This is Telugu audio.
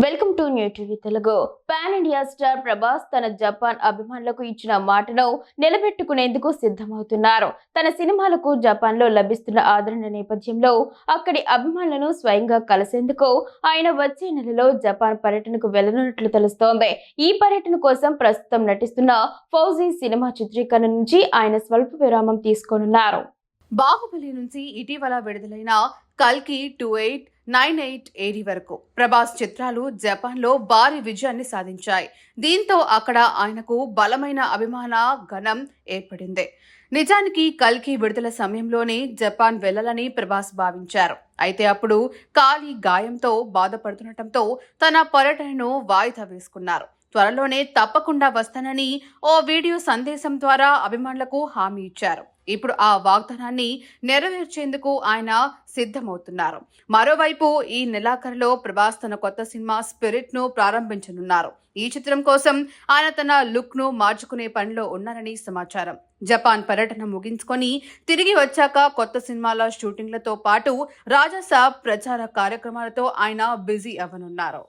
Welcome to new TV Telugu. Pan India star Prabhas తన జపాన్ అభిమానులకు ఇచ్చిన మాటను నిలబెట్టుకునేందుకు సిద్ధమవుతున్నారు. తన సినిమాలకు జపాన్ లో లభిస్తున్న ఆదరణ నేపథ్యంలో అక్కడి అభిమానులను స్వయంగా కలిసేందుకు ఆయన వచ్చే నెలలో జపాన్ పర్యటనకు వెళ్లనున్నట్లు తెలుస్తోంది. ఈ పర్యటన కోసం ప్రస్తుతం నటిస్తున్న ఫౌజీ సినిమా చిత్రీకరణ నుంచి ఆయన స్వల్ప విరామం తీసుకోనున్నారు. బాహుబలి నుంచి ఇటీవల విడుదలైన కల్కి 2898 ఏడి వరకు ప్రభాస్ చిత్రాలు జపాన్లో భారీ విజయాన్ని సాధించాయి. దీంతో అక్కడ ఆయనకు బలమైన అభిమాన గణం ఏర్పడింది. నిజానికి కల్కి విడుదల సమయంలోనే జపాన్ వెళ్లాలని ప్రభాస్ భావించారు. అయితే అప్పుడు కాలి గాయంతో బాధపడుతుండటంతో తన పర్యటనను వాయిదా వేసుకున్నారు. త్వరలోనే తప్పకుండా వస్తానని ఓ వీడియో సందేశం ద్వారా అభిమానులకు హామీ ఇచ్చారు. ఇప్పుడు ఆ వాగ్దానాన్ని నెరవేర్చేందుకు ఆయన సిద్ధమవుతున్నారు. మరోవైపు ఈ నెలాఖరులో ప్రభాస్ తన కొత్త సినిమా స్పిరిట్ ను ప్రారంభించనున్నారు. ఈ చిత్రం కోసం ఆయన తన లుక్ ను మార్చుకునే పనిలో ఉన్నారని సమాచారం. జపాన్ పర్యటన ముగించుకొని తిరిగి వచ్చాక కొత్త సినిమాల షూటింగ్లతో పాటు రాజాసాబ్ ప్రచార కార్యక్రమాలతో ఆయన బిజీ అవ్వనున్నారు.